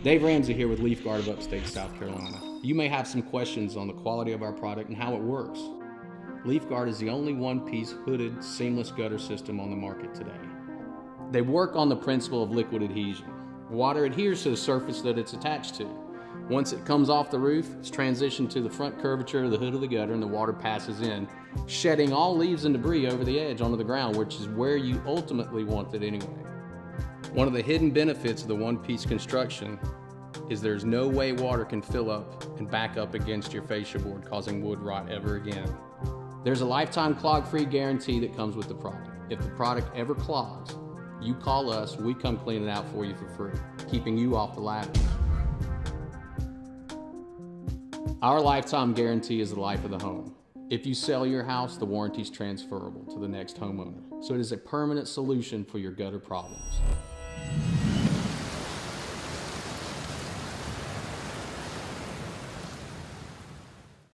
Dave Ramsey here with Leaf Guard of Upstate South Carolina. You may have some questions on the quality of our product and how it works. Leaf Guard is the only one-piece hooded seamless gutter system on the market today. They work on the principle of liquid adhesion. Water adheres to the surface that it's attached to. Once it comes off the roof, it's transitioned to the front curvature of the hood of the gutter and the water passes in, shedding all leaves and debris over the edge onto the ground, which is where you ultimately want it anyway. One of the hidden benefits of the one-piece construction is there's no way water can fill up and back up against your fascia board, causing wood rot ever again. There's a lifetime clog-free guarantee that comes with the product. If the product ever clogs, you call us, we come clean it out for you for free, keeping you off the ladders. Our lifetime guarantee is the life of the home. If you sell your house, the warranty is transferable to the next homeowner. So it is a permanent solution for your gutter problems.